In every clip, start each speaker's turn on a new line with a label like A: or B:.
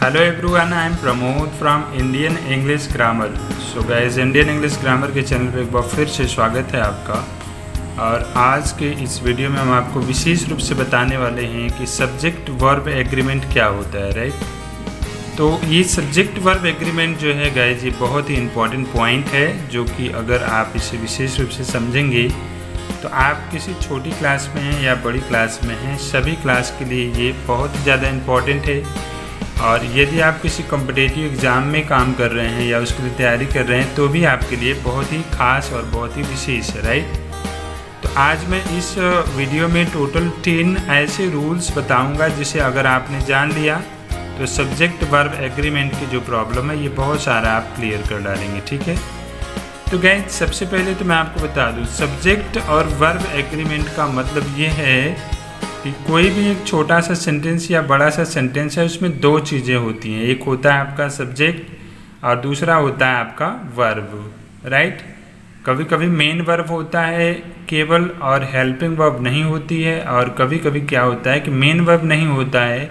A: Hello everyone, I am Pramod from Indian English grammar. So guys, Indian English grammar के channel पर एक बार फिर से स्वागत है आपका। और आज के इस वीडियो में हम आपको विशेष रूप से बताने वाले हैं कि सब्जेक्ट वर्ब एग्रीमेंट क्या होता है, राइट। तो ये सब्जेक्ट वर्ब एग्रीमेंट जो है गाइस, ये बहुत ही इंपॉर्टेंट पॉइंट है, जो कि अगर आप इसे विशेष रूप से समझेंगे तो आप किसी छोटी क्लास में हैं या बड़ी क्लास में हैं, सभी क्लास के लिए ये बहुत ज़्यादा इम्पॉर्टेंट है। और यदि आप किसी कॉम्पिटिटिव एग्ज़ाम में काम कर रहे हैं या उसके लिए तैयारी कर रहे हैं तो भी आपके लिए बहुत ही खास और बहुत ही विशेष है, राइट। तो आज मैं इस वीडियो में टोटल 10 ऐसे रूल्स बताऊंगा जिसे अगर आपने जान लिया तो सब्जेक्ट वर्ब एग्रीमेंट की जो प्रॉब्लम है ये बहुत सारा आप क्लियर कर डालेंगे, ठीक है। तो गाइस, सबसे पहले तो मैं आपको बता दूं, सब्जेक्ट और वर्ब एग्रीमेंट का मतलब ये है कि कोई भी एक छोटा सा सेंटेंस या बड़ा सा सेंटेंस है, उसमें दो चीज़ें होती हैं। एक होता है आपका सब्जेक्ट और दूसरा होता है आपका वर्ब, राइट। कभी कभी मेन वर्ब होता है केवल और हेल्पिंग वर्ब नहीं होती है, और कभी कभी क्या होता है कि मेन वर्ब नहीं होता है,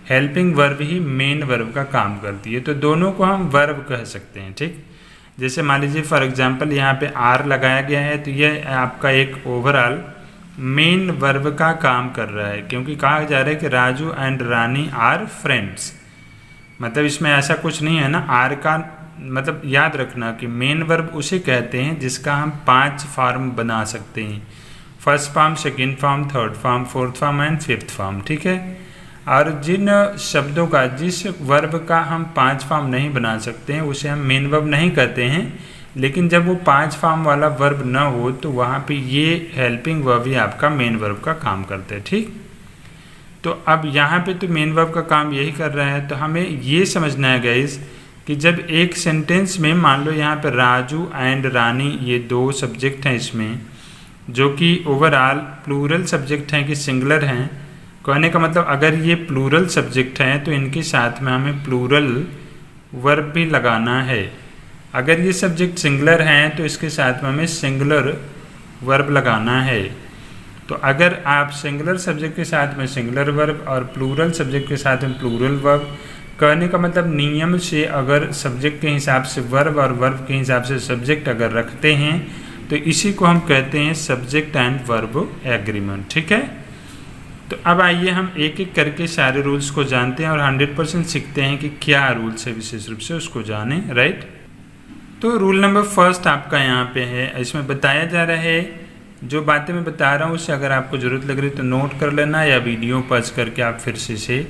A: हेल्पिंग वर्ब ही मेन वर्ब का काम करती है। तो दोनों को हम वर्ब कह सकते हैं, ठीक। जैसे मान लीजिए फॉर एग्जांपल यहाँ पे आर लगाया गया है, तो ये आपका एक ओवरऑल मेन वर्ब का काम कर रहा है, क्योंकि कहा जा रहा है कि Raju and Rani are friends. मतलब इसमें ऐसा कुछ नहीं है ना, आर का मतलब याद रखना कि मेन वर्ब उसे कहते हैं जिसका हम 5 फॉर्म बना सकते हैं, first form, second form, third form, fourth form and fifth form, ठीक है। और जिन शब्दों का, जिस वर्ब का हम 5 फॉर्म नहीं बना सकते हैं उसे हम मेन वर्ब नहीं कहते हैं, लेकिन जब वो 5 फॉर्म वाला वर्ब ना हो तो वहाँ पे ये हेल्पिंग वर्ब ही आपका मेन वर्ब का काम करता है, ठीक। तो अब यहाँ पे तो मेन वर्ब का काम यही कर रहा है। तो हमें ये समझना है गाइस कि जब एक सेंटेंस में मान लो यहाँ पे राजू एंड रानी ये 2 सब्जेक्ट हैं इसमें, जो कि ओवरऑल प्लूरल सब्जेक्ट हैं कि सिंगुलर हैं। कहने का मतलब अगर ये प्लूरल सब्जेक्ट हैं तो इनके साथ में हमें प्लूरल वर्ब भी लगाना है। अगर ये सब्जेक्ट सिंगुलर हैं तो इसके साथ में हमें सिंगुलर वर्ब लगाना है। तो अगर आप सिंगुलर सब्जेक्ट के साथ में सिंगुलर वर्ब और प्लूरल सब्जेक्ट के साथ में प्लूरल वर्ब, कहने का मतलब नियम से अगर सब्जेक्ट के हिसाब से वर्ब और वर्ब के हिसाब से सब्जेक्ट अगर रखते हैं तो इसी को हम कहते हैं सब्जेक्ट एंड वर्ब एग्रीमेंट, ठीक है। तो अब आइए हम एक एक करके सारे रूल्स को जानते हैं और 100% सीखते हैं कि क्या रूल्स है, विशेष रूप से उसको जानें, राइट। तो रूल नंबर फर्स्ट आपका यहाँ पे है, इसमें बताया जा रहा है, जो बातें मैं बता रहा हूँ उससे अगर आपको ज़रूरत लग रही है तो नोट कर लेना, या वीडियो पॉज करके आप फिर से इसे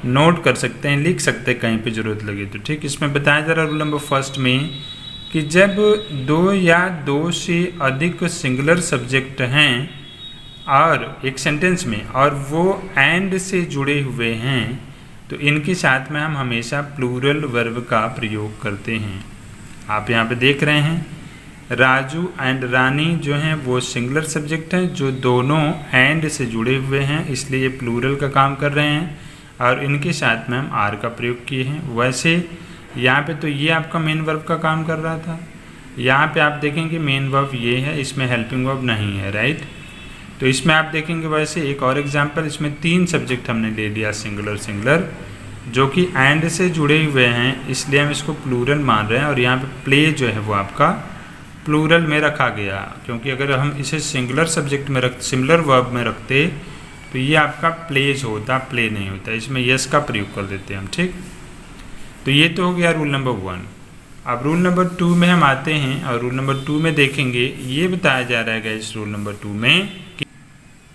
A: नोट कर सकते हैं, लिख सकते हैं कहीं पे ज़रूरत लगे तो, ठीक। इसमें बताया जा रहा है रूल नंबर फर्स्ट में कि जब 2 या 2 से अधिक सिंगुलर सब्जेक्ट हैं और एक सेंटेंस में और वो एंड से जुड़े हुए हैं तो इनके साथ में हम हमेशा प्लूरल वर्ब का प्रयोग करते हैं। आप यहाँ पे देख रहे हैं राजू एंड रानी जो हैं वो सिंगुलर सब्जेक्ट हैं जो दोनों एंड से जुड़े हुए हैं, इसलिए ये प्लूरल का काम कर रहे हैं और इनके साथ में हम आर का प्रयोग किए हैं। वैसे यहाँ पे तो ये आपका मेन वर्ब का काम कर रहा था, यहाँ पे आप देखेंगे मेन वर्ब ये है, इसमें हेल्पिंग वर्ब नहीं है, राइट। तो इसमें आप देखेंगे वैसे एक और एग्जाम्पल, इसमें 3 सब्जेक्ट हमने ले लिया सिंगुलर सिंगुलर जो कि एंड से जुड़े हुए हैं, इसलिए हम इसको प्लूरल मान रहे हैं। और यहाँ पे प्ले जो है वो आपका प्लूरल में रखा गया, क्योंकि अगर हम इसे सिंगुलर सब्जेक्ट में सिंगुलर वर्ब में रखते तो ये आपका प्लेज होता, प्ले नहीं होता। इसमें यस का प्रयोग कर देते हैं हम, ठीक। तो ये तो हो गया रूल नंबर 1। अब रूल नंबर 2 में हम आते हैं और रूल नंबर 2 में देखेंगे, ये बताया जा रहा है इस रूल नंबर 2 में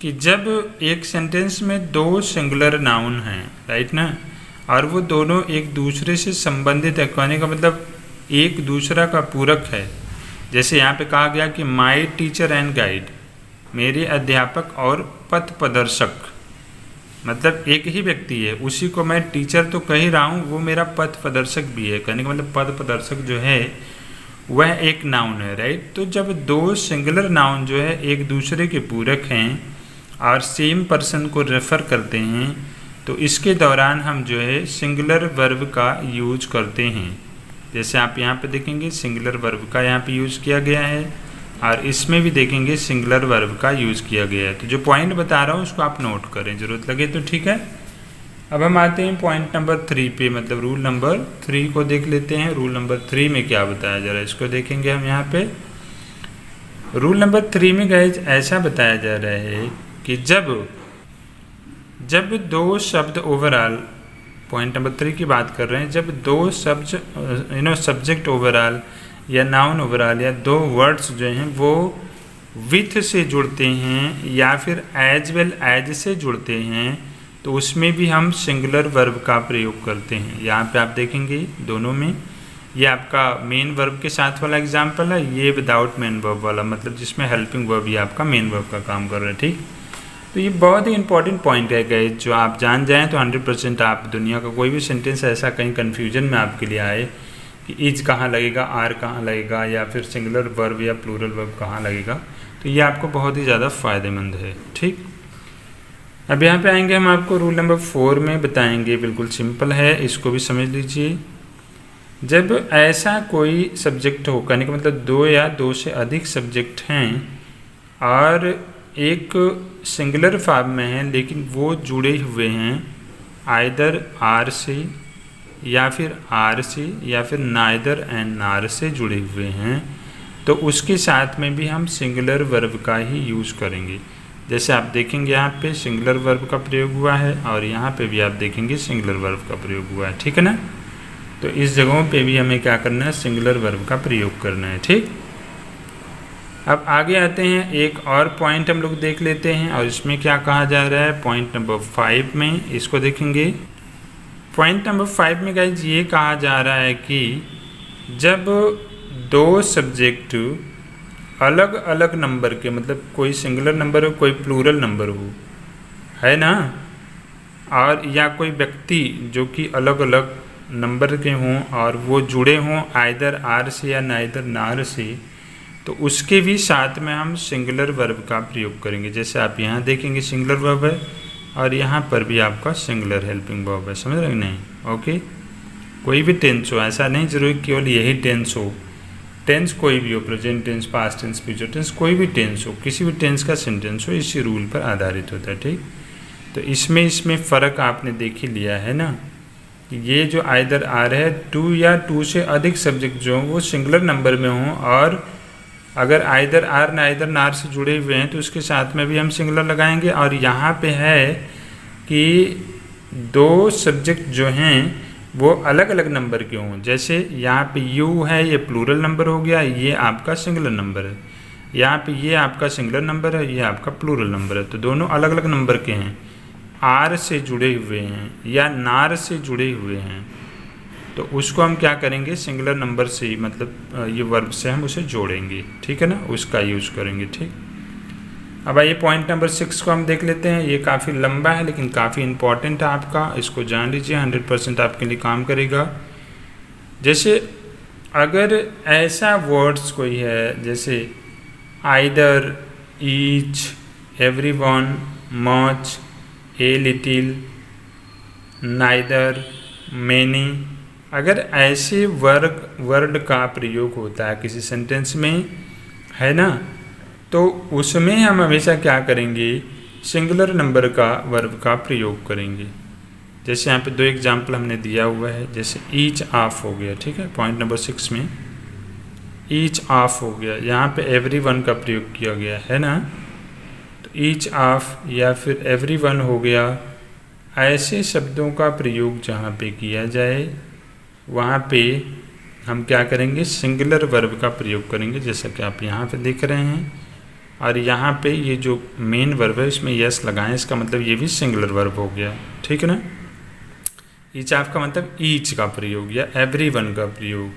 A: कि जब एक सेंटेंस में 2 सिंगुलर नाउन हैं, राइट ना, और वो दोनों एक दूसरे से संबंधित है, कहने का मतलब एक दूसरा का पूरक है। जैसे यहाँ पे कहा गया कि माई टीचर एंड गाइड, मेरे अध्यापक और पथ प्रदर्शक, मतलब एक ही व्यक्ति है, उसी को मैं टीचर तो कह ही रहा हूँ, वो मेरा पथ प्रदर्शक भी है। कहने का मतलब पथ प्रदर्शक जो है वह एक नाउन है, राइट। तो जब 2 सिंगुलर नाउन जो है एक दूसरे के पूरक हैं और सेम पर्सन को रेफर करते हैं तो इसके दौरान हम जो है सिंगुलर वर्ब का यूज करते हैं। जैसे आप यहाँ पे देखेंगे सिंगुलर वर्ब का यहाँ पे यूज़ किया गया है और इसमें भी देखेंगे सिंगुलर वर्ब का यूज़ किया गया है। तो जो पॉइंट बता रहा हूँ उसको आप नोट करें, ज़रूरत लगे तो, ठीक है। अब हम आते हैं पॉइंट नंबर 3 पे, मतलब रूल नंबर 3 को देख लेते हैं। रूल नंबर 3 में क्या बताया जा रहा है इसको देखेंगे हम यहाँ पे। रूल नंबर 3 में गाइज ऐसा बताया जा रहा है कि जब दो शब्द ओवरऑल, पॉइंट नंबर 3 की बात कर रहे हैं, जब दो शब्द सब्जेक्ट ओवरऑल या नाउन ओवरऑल या दो वर्ड्स जो हैं वो विथ से जुड़ते हैं या फिर एज वेल एज से जुड़ते हैं, तो उसमें भी हम सिंगुलर वर्ब का प्रयोग करते हैं। यहाँ पे आप देखेंगे दोनों में, ये आपका मेन वर्ब के साथ वाला एग्जाम्पल है, ये विदाउट मेन वर्ब वाला, मतलब जिसमें हेल्पिंग वर्ब ये आपका मेन वर्ब का काम कर रहा है। ठीक, तो ये बहुत ही इंपॉर्टेंट पॉइंट है गाइस, जो आप जान जाएं तो 100% आप दुनिया का कोई भी सेंटेंस ऐसा कहीं कन्फ्यूजन में आपके लिए आए कि इज कहाँ लगेगा, आर कहाँ लगेगा, या फिर सिंगुलर वर्ब या प्लूरल वर्ब कहाँ लगेगा, तो ये आपको बहुत ही ज़्यादा फ़ायदेमंद है। ठीक, अब यहाँ पे आएंगे हम आपको रूल नंबर 4 में बताएंगे, बिल्कुल सिंपल है, इसको भी समझ लीजिए। जब ऐसा कोई सब्जेक्ट हो, कहने का मतलब दो या दो से अधिक सब्जेक्ट हैं और एक सिंगुलर फॉर्म में है लेकिन वो जुड़े हुए हैं आइदर आर से या फिर आर से या फिर नाइदर एंड नार से जुड़े हुए हैं, तो उसके साथ में भी हम सिंगुलर वर्ब का ही यूज़ करेंगे। जैसे आप देखेंगे यहाँ पे सिंगुलर वर्ब का प्रयोग हुआ है और यहाँ पे भी आप देखेंगे सिंगुलर वर्ब का प्रयोग हुआ है। ठीक है ना, तो इस जगहों पे भी हमें क्या करना है, सिंगुलर वर्ब का प्रयोग करना है। ठीक, अब आगे आते हैं, एक और पॉइंट हम लोग देख लेते हैं और इसमें क्या कहा जा रहा है पॉइंट नंबर 5 में, इसको देखेंगे। पॉइंट नंबर 5 में गाइज ये कहा जा रहा है कि जब दो सब्जेक्ट अलग अलग नंबर के, मतलब कोई सिंगुलर नंबर हो कोई प्लूरल नंबर हो, है ना, और या कोई व्यक्ति जो कि अलग अलग नंबर के हों और वो जुड़े हों आइदर आर से या नाइदर नार से, तो उसके भी साथ में हम सिंगुलर वर्ब का प्रयोग करेंगे। जैसे आप यहाँ देखेंगे सिंगुलर वर्ब है और यहाँ पर भी आपका सिंगुलर हेल्पिंग वर्ब है, समझ रहे हैं नहीं? ओके, कोई भी टेंस हो, ऐसा नहीं जरूरी केवल यही टेंस हो, टेंस कोई भी हो, present tense, past tense, future tense, कोई भी टेंस हो, किसी भी टेंस का सेंटेंस हो, इसी रूल पर आधारित होता है। ठीक, तो इसमें फ़र्क आपने देख ही लिया है ना, ये जो आइदर आर है, टू या टू से अधिक सब्जेक्ट जो हों वो सिंगुलर नंबर में हों और अगर आइदर आर नाइदर नार से जुड़े हुए हैं तो उसके साथ में भी हम सिंगुलर लगाएंगे। और यहाँ पे है कि दो सब्जेक्ट जो हैं वो अलग अलग नंबर के हों, जैसे यहाँ पे यू है, ये प्लूरल नंबर हो गया, ये आपका सिंगुलर नंबर है, यहाँ पे ये आपका सिंगुलर नंबर है, ये आपका प्लूरल नंबर है, तो दोनों अलग अलग नंबर के हैं, आर से जुड़े हुए हैं या नार से जुड़े हुए हैं, तो उसको हम क्या करेंगे, सिंगुलर नंबर से, मतलब ये वर्ब से हम उसे जोड़ेंगे। ठीक है ना, उसका यूज़ करेंगे। ठीक, अब आइए पॉइंट नंबर 6 को हम देख लेते हैं। ये काफ़ी लंबा है लेकिन काफ़ी इंपॉर्टेंट है आपका, इसको जान लीजिए, 100% आपके लिए काम करेगा। जैसे अगर ऐसा वर्ड्स कोई है जैसे either, each, everyone, much, a little, neither, many, अगर ऐसे वर्ड का प्रयोग होता है किसी सेंटेंस में, है ना, तो उसमें हम हमेशा क्या करेंगे, सिंगुलर नंबर का वर्ब का प्रयोग करेंगे। जैसे यहाँ पे दो एग्जाम्पल हमने दिया हुआ है, जैसे ईच ऑफ हो गया, ठीक है, पॉइंट नंबर 6 में ईच ऑफ हो गया, यहाँ पे एवरीवन का प्रयोग किया गया है ना, तो ईच ऑफ या फिर एवरीवन हो गया। ऐसे शब्दों का प्रयोग जहाँ पे किया जाए वहाँ पे हम क्या करेंगे, सिंगुलर वर्ब का प्रयोग करेंगे, जैसा कि आप यहाँ पे देख रहे हैं। और यहाँ पे ये जो मेन वर्ब है इसमें यस लगाएं, इसका मतलब ये भी सिंगुलर वर्ब हो गया। ठीक है ना, ईच ऑफ का मतलब ईच का प्रयोग या एवरीवन का प्रयोग,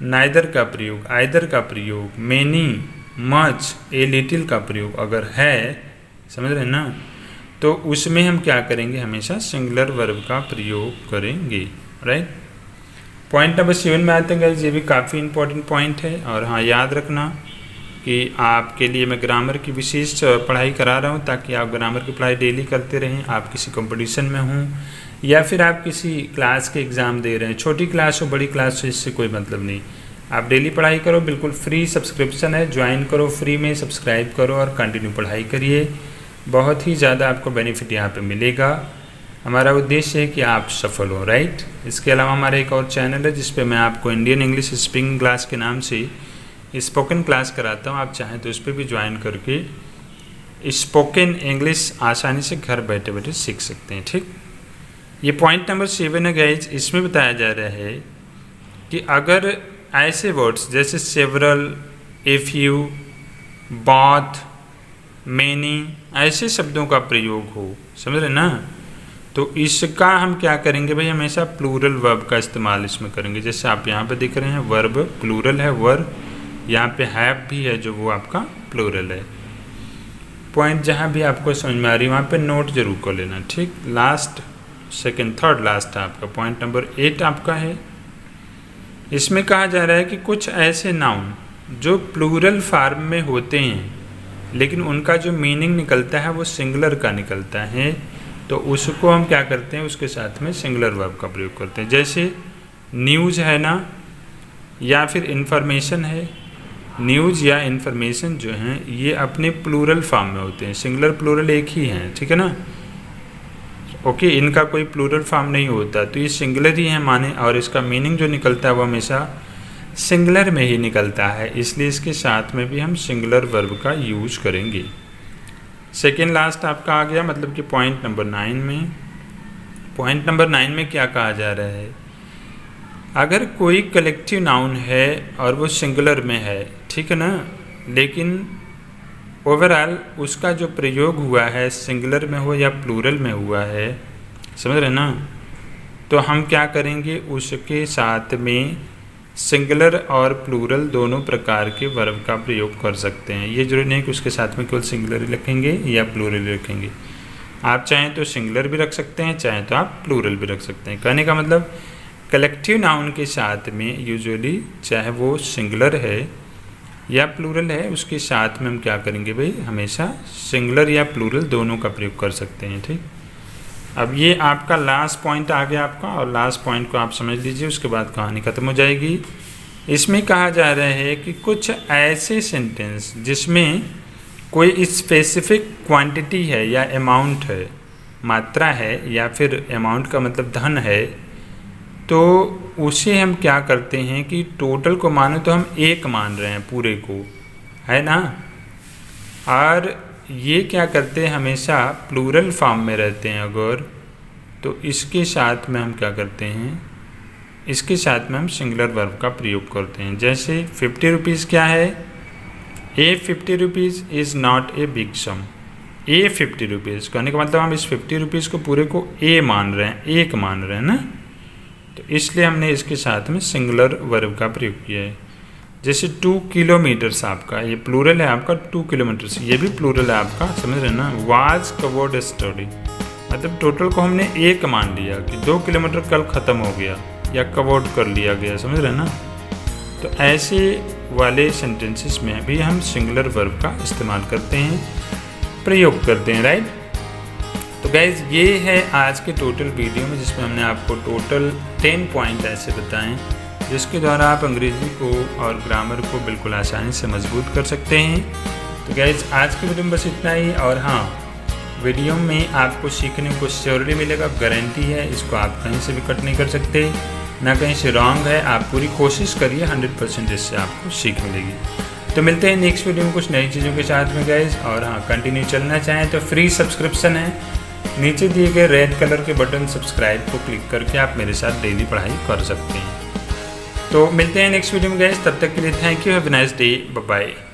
A: नाइदर का प्रयोग, आइदर का प्रयोग, मेनी, मच, ए लिटिल का प्रयोग अगर है, समझ रहे हैं ना, तो उसमें हम क्या करेंगे, हमेशा सिंगुलर वर्ब का प्रयोग करेंगे। राइट, पॉइंट नंबर 7 में आते हैं गाइस, ये भी काफ़ी इंपॉर्टेंट पॉइंट है। और हाँ, याद रखना कि आपके लिए मैं ग्रामर की विशेष पढ़ाई करा रहा हूँ ताकि आप ग्रामर की पढ़ाई डेली करते रहें। आप किसी कंपटीशन में हों या फिर आप किसी क्लास के एग्ज़ाम दे रहे हैं, छोटी क्लास हो बड़ी क्लास हो, इससे कोई मतलब नहीं, आप डेली पढ़ाई करो, बिल्कुल फ्री सब्सक्रिप्शन है, ज्वाइन करो फ्री में, सब्सक्राइब करो और कंटिन्यू पढ़ाई करिए, बहुत ही ज़्यादा आपको बेनिफिट यहाँ पे मिलेगा। हमारा उद्देश्य है कि आप सफल हो, राइट। इसके अलावा हमारा एक और चैनल है जिस पे मैं आपको इंडियन इंग्लिश स्पीकिंग क्लास के नाम से स्पोकन क्लास कराता हूँ। आप चाहें तो उस पर भी ज्वाइन करके स्पोकन इंग्लिश आसानी से घर बैठे बैठे सीख सकते हैं, ठीक। ये पॉइंट नंबर 7 है गाइज। इसमें बताया जा रहा है कि अगर ऐसे वर्ड्स जैसे several, a few, both, many ऐसे शब्दों का प्रयोग हो, समझ रहे ना, तो इसका हम क्या करेंगे भाई, हमेशा प्लूरल वर्ब का इस्तेमाल इसमें करेंगे। जैसे आप यहाँ पे देख रहे हैं वर्ब प्लूरल है, वर्ब यहाँ पे हैव भी है जो वो आपका प्लूरल है। पॉइंट जहाँ भी आपको समझ में आ रही है वहाँ पे नोट जरूर कर लेना, ठीक। लास्ट सेकंड थर्ड लास्ट आपका पॉइंट नंबर 8 आपका है। इसमें कहा जा रहा है कि कुछ ऐसे नाउन जो प्लूरल फॉर्म में होते हैं लेकिन उनका जो मीनिंग निकलता है वो सिंगुलर का निकलता है, तो उसको हम क्या करते हैं, उसके साथ में सिंगुलर वर्ब का प्रयोग करते हैं। जैसे न्यूज़ है ना, या फिर इंफॉर्मेशन है। न्यूज़ या इन्फॉर्मेशन जो हैं ये अपने प्लूरल फॉर्म में होते हैं, सिंगुलर प्लूरल एक ही हैं, ठीक है ना। ओके, इनका कोई प्लूरल फॉर्म नहीं होता, तो ये सिंगुलर ही है माने, और इसका मीनिंग जो निकलता है वो हमेशा सिंगुलर में ही निकलता है, इसलिए इसके साथ में भी हम सिंगुलर वर्ब का यूज करेंगे। सेकेंड लास्ट आपका आ गया, मतलब कि पॉइंट नंबर 9 में। पॉइंट नंबर 9 में क्या कहा जा रहा है, अगर कोई कलेक्टिव नाउन है और वो सिंगुलर में है, ठीक है ना, लेकिन ओवरऑल उसका जो प्रयोग हुआ है सिंगुलर में हो या प्लूरल में हुआ है, समझ रहे ना, तो हम क्या करेंगे, उसके साथ में सिंगुलर और प्लूरल दोनों प्रकार के वर्ब का प्रयोग कर सकते हैं। ये जरूरी नहीं कि उसके साथ में केवल सिंगुलर ही रखेंगे या प्लूरल रखेंगे। आप चाहें तो सिंगुलर भी रख सकते हैं, चाहें तो आप प्लूरल भी रख सकते हैं। कहने का मतलब कलेक्टिव नाउन के साथ में यूजुअली चाहे वो सिंगुलर है या प्लूरल है, उसके साथ में हम क्या करेंगे भाई, हमेशा सिंगुलर या प्लूरल दोनों का प्रयोग कर सकते हैं, ठीक। अब ये आपका लास्ट पॉइंट आ गया आपका, और लास्ट पॉइंट को आप समझ लीजिए, उसके बाद कहानी ख़त्म हो जाएगी। इसमें कहा जा रहा है कि कुछ ऐसे सेंटेंस जिसमें कोई स्पेसिफिक क्वांटिटी है या अमाउंट है, मात्रा है, या फिर अमाउंट का मतलब धन है, तो उसे हम क्या करते हैं कि टोटल को मानो तो हम एक मान रहे हैं पूरे को, है ना, और ये क्या करते हैं, हमेशा प्लूरल फॉर्म में रहते हैं अगर, तो इसके साथ में हम क्या करते हैं, इसके साथ में हम सिंगुलर वर्ब का प्रयोग करते हैं। जैसे 50 रुपीज़ क्या है, a 50 rupees is not a big sum. A 50 rupees कहने का मतलब हम इस 50 रुपीज़ को पूरे को ए मान रहे हैं, एक मान रहे हैं ना, तो इसलिए हमने इसके साथ में सिंगुलर वर्ब का प्रयोग किया है। जैसे 2 किलोमीटर्स आपका, ये प्लूरल है आपका, 2 किलोमीटर्स, ये भी प्लूरल है आपका, समझ रहे हैं ना। वाज कवर्ड स्टडी, मतलब टोटल को हमने एक मान लिया कि 2 किलोमीटर कल ख़त्म हो गया या कवर्ड कर लिया गया, समझ रहे हैं ना। तो ऐसे वाले सेंटेंसेस में भी हम सिंगुलर वर्ब का इस्तेमाल करते हैं, प्रयोग करते हैं, राइट। तो गाइज़ ये है आज के टोटल वीडियो में, जिसमें हमने आपको टोटल 10 पॉइंट ऐसे बताएं जिसके द्वारा आप अंग्रेज़ी को और ग्रामर को बिल्कुल आसानी से मजबूत कर सकते हैं। तो गाइज़ आज की वीडियो में बस इतना ही, और हाँ, वीडियो में आपको सीखने को श्योरली मिलेगा, गारंटी है, इसको आप कहीं से भी कट नहीं कर सकते, ना कहीं से रॉन्ग है। आप पूरी कोशिश करिए, 100% इससे आपको सीख मिलेगी। तो मिलते हैं नेक्स्ट वीडियो में कुछ नई चीज़ों के साथ में गाइज़, और हाँ, कंटिन्यू चलना चाहें तो फ्री सब्सक्रिप्शन है, नीचे दिए गए रेड कलर के बटन सब्सक्राइब को क्लिक करके आप मेरे साथ डेली पढ़ाई कर सकते हैं। तो मिलते हैं नेक्स्ट वीडियो में गाइस, तब तक के लिए thank you, have a nice day, bye bye.